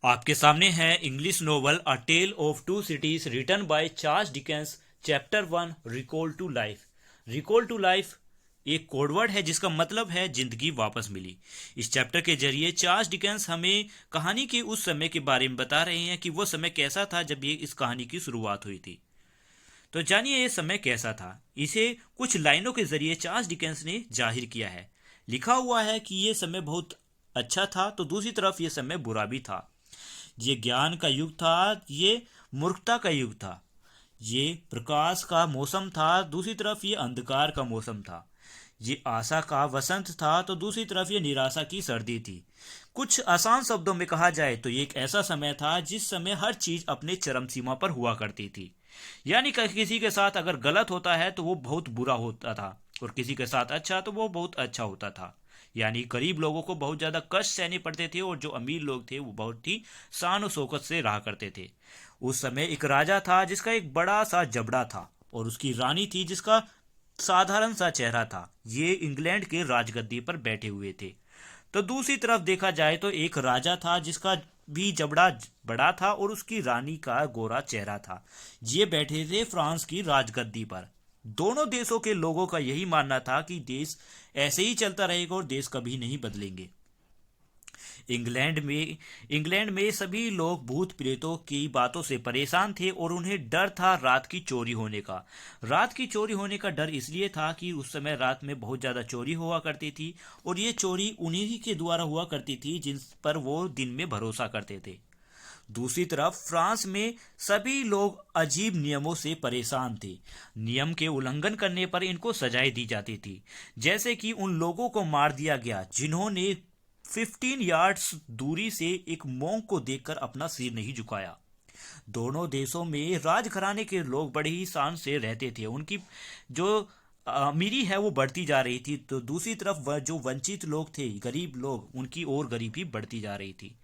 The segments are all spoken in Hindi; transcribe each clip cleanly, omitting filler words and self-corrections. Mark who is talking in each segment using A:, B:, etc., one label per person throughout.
A: आपके सामने है English novel a tale of two cities written by Charles Dickens. Chapter 1 recall to life. Recall to life एक कोडवर्ड है जिसका मतलब है जिंदगी वापस मिली। इस चैप्टर के जरिए चार्ल्स डिकेंस हमें कहानी के उस समय के बारे में बता रहे हैं कि वो समय कैसा था जब ये इस कहानी की शुरुआत हुई थी। तो जानिए ये समय कैसा था। इसे कुछ लाइनों के जरिए चार्ल्स डिकेंस ने जाहिर किया है। लिखा हुआ है कि ये समय बहुत अच्छा था तो दूसरी तरफ ये समय बुरा भी था। ये ज्ञान का युग था, ये मूर्खता का युग था। ये प्रकाश का मौसम था, दूसरी तरफ ये अंधकार का मौसम था। ये आशा का वसंत था तो दूसरी तरफ ये निराशा की सर्दी थी। कुछ आसान शब्दों में कहा जाए तो ये एक ऐसा समय था जिस समय हर चीज अपने चरम सीमा पर हुआ करती थी। यानी कि किसी के साथ अगर गलत होता है तो वो बहुत बुरा होता था और किसी के साथ अच्छा तो वो बहुत अच्छा होता था। यानी गरीब लोगों को बहुत ज्यादा कष्ट सहने पड़ते थे और जो अमीर लोग थे वो बहुत ही शान और शौकत से रहा करते थे। उस समय एक राजा था जिसका एक बड़ा सा जबड़ा था और उसकी रानी थी जिसका साधारण सा चेहरा था। ये इंग्लैंड के राजगद्दी पर बैठे हुए थे। तो दूसरी तरफ देखा जाए तो एक राजा था जिसका भी जबड़ा बड़ा था और उसकी रानी का गोरा चेहरा था। ये बैठे थे फ्रांस की राजगद्दी पर। दोनों देशों के लोगों का यही मानना था कि देश ऐसे ही चलता रहेगा और देश कभी नहीं बदलेंगे। इंग्लैंड में सभी लोग भूत प्रेतों की बातों से परेशान थे और उन्हें डर था रात की चोरी होने का। रात की चोरी होने का डर इसलिए था कि उस समय रात में बहुत ज्यादा चोरी हुआ करती थी और ये चोरी उन्हीं के द्वारा हुआ करती थी जिन पर वो दिन में भरोसा करते थे। दूसरी तरफ फ्रांस में सभी लोग अजीब नियमों से परेशान थे। नियम के उल्लंघन करने पर इनको सजाएं दी जाती थी। जैसे कि उन लोगों को मार दिया गया जिन्होंने 15 यार्ड्स दूरी से एक मोंग को देखकर अपना सिर नहीं झुकाया। दोनों देशों में राजघराने के लोग बड़े ही शान से रहते थे। उनकी जो अमीरी है वो बढ़ती जा रही थी तो दूसरी तरफ जो वंचित लोग थे, गरीब लोग, उनकी और गरीबी बढ़ती जा रही थी।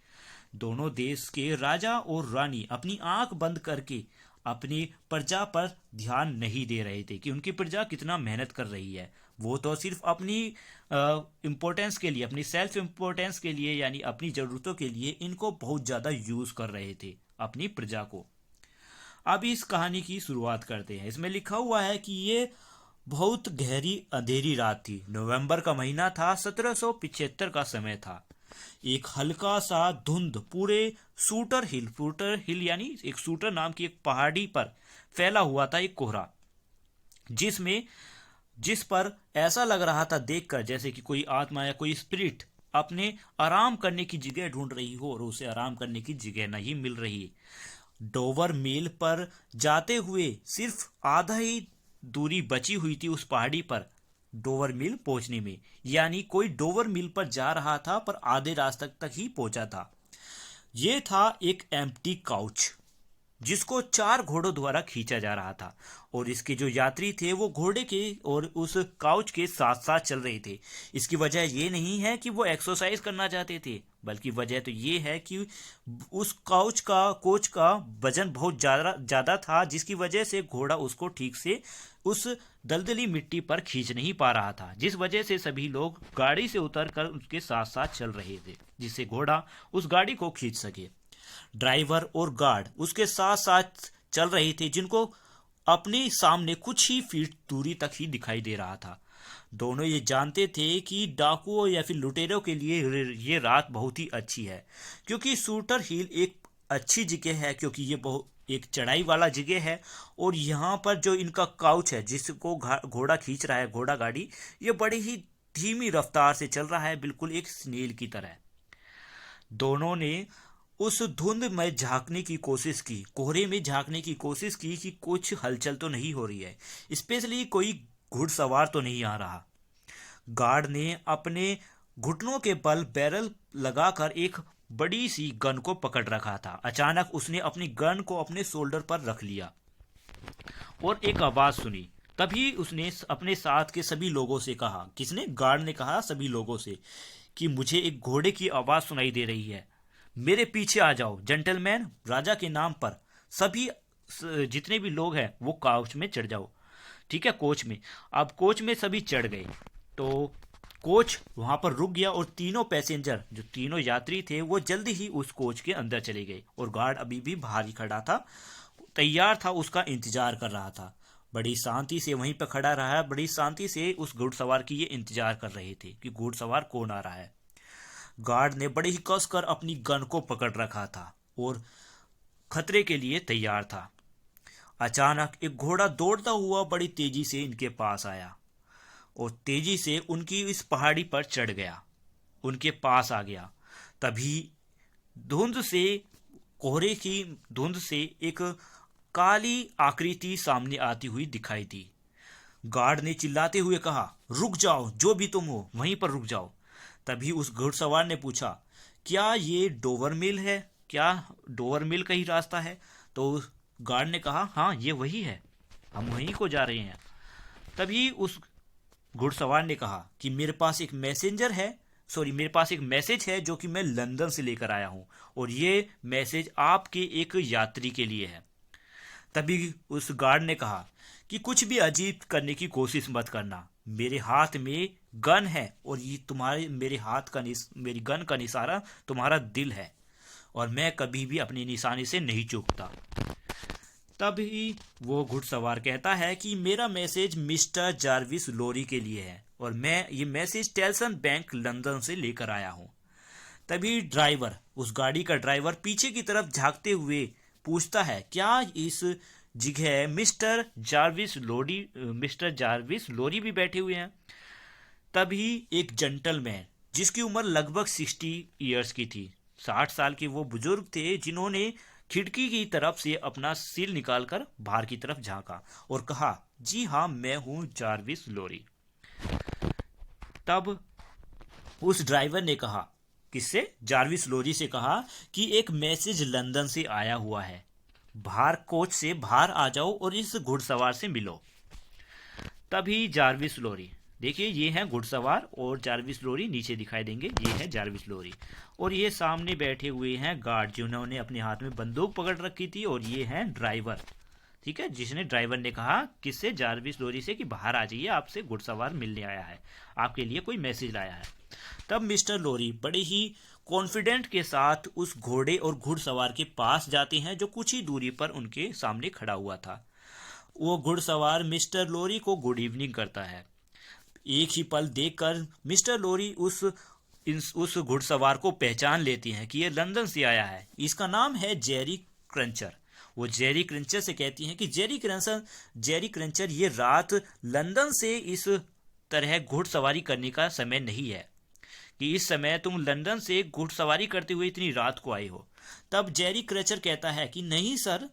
A: दोनों देश के राजा और रानी अपनी आंख बंद करके अपनी प्रजा पर ध्यान नहीं दे रहे थे कि उनकी प्रजा कितना मेहनत कर रही है। वो तो सिर्फ अपनी इम्पोर्टेंस के लिए, अपनी सेल्फ इम्पोर्टेंस के लिए, यानी अपनी ज़रूरतों के लिए इनको बहुत ज़्यादा यूज़ कर रहे थे, अपनी प्रजा को। अब इस कहानी की शुरुआत करते हैं। इसमें लिखा हुआ है कि ये बहुत गहरी अंधेरी रात थी। नवंबर का महीना था। 1775 का समय था। एक हल्का सा धुंध पूरे सूटर हिल यानी एक सूटर नाम की एक पहाड़ी पर फैला हुआ था। एक कोहरा जिसमें जिस पर ऐसा लग रहा था देखकर जैसे कि कोई आत्मा या कोई स्पिरिट अपने आराम करने की जगह ढूंढ रही हो और उसे आराम करने की जगह नहीं मिल रही। डोवर मिल पर जाते हुए सिर्फ आधा ही दूरी बची हुई थी उस पहाड़ी पर डोवर मिल पहुंचने में। यानी कोई डोवर मिल पर जा रहा था पर आधे रास्ते तक ही पहुंचा था। ये था एक एम्प्टी काउच जिसको 4 घोड़ों द्वारा खींचा जा रहा था और इसके जो यात्री थे वो घोड़े के और उस काउच के साथ साथ चल रहे थे। इसकी वजह ये नहीं है कि वो एक्सरसाइज करना चाहते थे, बल्कि वजह तो ये है कि उस कोच का वजन बहुत ज्यादा था जिसकी वजह से घोड़ा उसको ठीक से उस दलदली मिट्टी पर खींच नहीं पा रहा था, जिस वजह से सभी लोग गाड़ी से उतरकर उसके साथ साथ चल रहे थे जिससे घोड़ा उस गाड़ी को खींच सके। ड्राइवर और गार्ड उसके साथ साथ चल रहे थे जिनको अपने सामने कुछ ही फीट दूरी तक ही दिखाई दे रहा था। दोनों ये जानते थे कि डाकुओं या फिर लुटेरों के लिए ये रात बहुत ही अच्छी है, क्योंकि शूटर हिल एक अच्छी जगह है, क्योंकि ये बहुत एक चढ़ाई वाला जगह है और यहाँ पर जो इनका काउच है जिसको घोड़ा खींच रहा है, घोड़ा गाड़ी, ये बड़ी ही धीमी रफ्तार से चल रहा है, बिल्कुल एक स्नेल की तरह। दोनों ने उस धुंध में झांकने की कोशिश की, कोहरे में झांकने की कोशिश की कि कुछ हलचल तो नहीं हो रही है, स्पेशली कोई घुड़सवार तो नहीं आ रहा। गार्ड ने अपने घुटनों के बल बैरल लगाकर एक बड़ी सी गन को पकड़ रखा था। अचानक उसने अपनी गन को अपने शोल्डर पर रख लिया और एक आवाज सुनी। तभी उसने अपने साथ के सभी लोगों से कहा, किसने? गार्ड ने कहा सभी लोगों से कि मुझे एक घोड़े की आवाज सुनाई दे रही है, मेरे पीछे आ जाओ। जेंटलमैन, राजा के नाम पर सभी जितने भी लोग हैं वो काउच में चढ़ जाओ। ठीक है, कोच में। अब कोच में सभी चढ़ गए तो कोच वहां पर रुक गया और तीनों पैसेंजर, जो तीनों यात्री थे, वो जल्दी ही उस कोच के अंदर चले गए और गार्ड अभी भी बाहर ही खड़ा था, तैयार था, उसका इंतजार कर रहा था। बड़ी शांति से वहीं पर खड़ा रहा, बड़ी शांति से उस घुड़सवार की ये इंतजार कर रहे थे कि घुड़सवार कौन आ रहा है। गार्ड ने बड़े ही कसकर अपनी गन को पकड़ रखा था और खतरे के लिए तैयार था। अचानक एक घोड़ा दौड़ता हुआ बड़ी तेजी से इनके पास आया और तेजी से उनकी इस पहाड़ी पर चढ़ गया, उनके पास आ गया। तभी धुंध से, कोहरे की धुंध से एक काली आकृति सामने आती हुई दिखाई दी। गार्ड ने चिल्लाते हुए कहा, रुक जाओ, जो भी तुम हो वहीं पर रुक जाओ। तभी उस घुड़सवार ने पूछा, क्या ये डोवर मिल है? क्या डोवर मिल का ही रास्ता है? तो गार्ड ने कहा, हाँ ये वही है, हम वहीं को जा रहे हैं। तभी उस घुड़सवार ने कहा कि मेरे पास एक मेरे पास एक मैसेज है जो कि मैं लंदन से लेकर आया हूं और ये मैसेज आपके एक यात्री के लिए है। तभी उस गार्ड ने कहा कि कुछ भी अजीब करने की कोशिश मत करना, मेरे हाथ में गन है और ये मेरी गन का निशाना तुम्हारा दिल है और मैं कभी भी अपनी निशाने से नहीं चूकता। तभी वो घुड़सवार कहता है कि मेरा मैसेज मिस्टर जार्विस लोरी के लिए है और मैं ये मैसेज टेल्सन बैंक लंदन से लेकर आया हूँ। तभी उस गाड़ी का ड्राइवर पीछे की तरफ झांकते हुए पूछता है, क्या इस जगह मिस्टर जार्विस लोरी भी बैठे हुए हैं? तभी एक जेंटलमैन, जिसकी उम्र लगभग 60 ईयर्स की थी, 60 साल के वो बुजुर्ग थे, जिन्होंने खिड़की की तरफ से अपना सिर निकालकर बाहर की तरफ झांका और कहा, जी हाँ मैं हूं जार्विस लोरी। तब उस ड्राइवर ने कहा, किससे? जार्विस लोरी से कहा कि एक मैसेज लंदन से आया हुआ है, बाहर कोच से बाहर आ जाओ और इस घुड़सवार से मिलो। तभी जार्विस लोरी, देखिए ये हैं घुड़सवार और जार्विस लोरी नीचे दिखाई देंगे, ये है जार्विस लोरी और ये सामने बैठे हुए हैं गार्ड, जिन्होंने अपने हाथ में बंदूक पकड़ रखी थी, और ये हैं ड्राइवर, ठीक है, जिसने ड्राइवर ने कहा किससे? जार्विस लोरी से कि बाहर आ जाइए, आपसे घुड़सवार मिलने आया है, आपके लिए कोई मैसेज लाया है। तब मिस्टर लोरी बड़े ही कॉन्फिडेंट के साथ उस घोड़े और घुड़सवार के पास जाते हैं जो कुछ ही दूरी पर उनके सामने खड़ा हुआ था। वो घुड़सवार मिस्टर लोरी को गुड इवनिंग करता है। एक ही पल देखकर मिस्टर लोरी उस घुड़सवार को पहचान लेती हैं कि ये लंदन से आया है, इसका नाम है जेरी क्रंचर। वो जेरी क्रंचर से कहती हैं कि जेरी क्रंचर, ये रात लंदन से इस तरह घुड़सवारी करने का समय नहीं है कि इस समय तुम लंदन से घुड़सवारी करते हुए इतनी रात को आए हो। तब जेरी क्रंचर कहता है कि नहीं सर,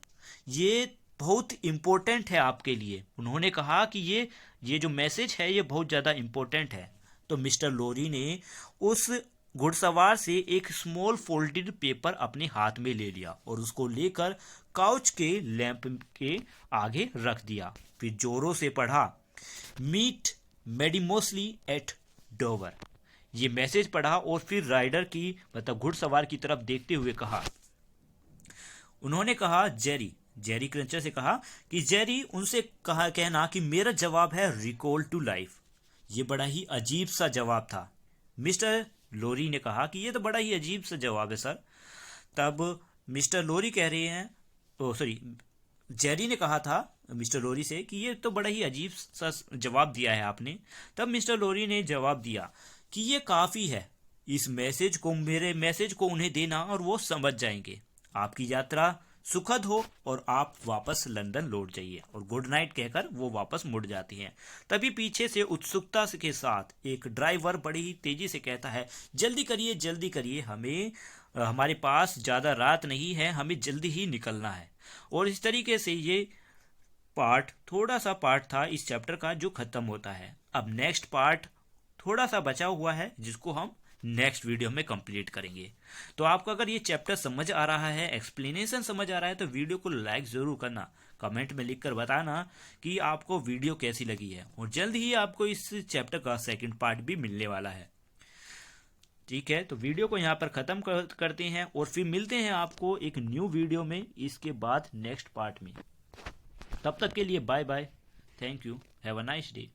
A: ये बहुत इम्पोर्टेंट है आपके लिए। उन्होंने कहा कि ये जो मैसेज है ये बहुत ज़्यादा इम्पोर्टेंट है। तो मिस्टर लोरी ने उस घुड़सवार से एक स्मॉल फोल्डेड पेपर अपने हाथ में ले लिया और उसको लेकर काउच के लैंप के आगे रख दिया। फिर जोरों से पढ़ा, मीट मेडिमोसली एट डोवर। ये मैसेज पढ़ा और फिर राइडर की मतलब घुड़सवार की तरफ देखते हुए कहा, उन्होंने कहा जेरी क्रंचर से कहा कि जेरी, उनसे कहना कि मेरा जवाब है रिकॉल टू लाइफ। ये बड़ा ही अजीब सा जवाब था। मिस्टर लोरी ने कहा कि ये तो बड़ा ही अजीब सा जवाब है सर। तब मिस्टर लोरी कह रहे हैं, जेरी ने कहा था मिस्टर लोरी से कि ये तो बड़ा ही अजीब सा जवाब दिया है आपने। तब मिस्टर लोरी ने जवाब दिया कि ये काफ़ी है, मेरे मैसेज को उन्हें देना और वो समझ जाएंगे। आपकी यात्रा सुखद हो और आप वापस लंदन लौट जाइए। और गुड नाइट कहकर वो वापस मुड़ जाती हैं। तभी पीछे से उत्सुकता के साथ एक ड्राइवर बड़ी ही तेजी से कहता है, जल्दी करिए, हमारे पास ज़्यादा रात नहीं है, हमें जल्दी ही निकलना है। और इस तरीके से ये थोड़ा सा पार्ट था इस चैप्टर का जो खत्म होता है। अब नेक्स्ट पार्ट थोड़ा सा बचा हुआ है जिसको हम नेक्स्ट वीडियो में कंप्लीट करेंगे। तो आपको अगर ये चैप्टर समझ आ रहा है, एक्सप्लेनेशन समझ आ रहा है, तो वीडियो को लाइक ज़रूर करना, कमेंट में लिखकर बताना कि आपको वीडियो कैसी लगी है। और जल्द ही आपको इस चैप्टर का सेकंड पार्ट भी मिलने वाला है। ठीक है, तो वीडियो को यहाँ पर ख़त्म करते हैं और फिर मिलते हैं आपको एक न्यू वीडियो में इसके बाद नेक्स्ट पार्ट में। तब तक के लिए bye bye, thank you, have a nice day.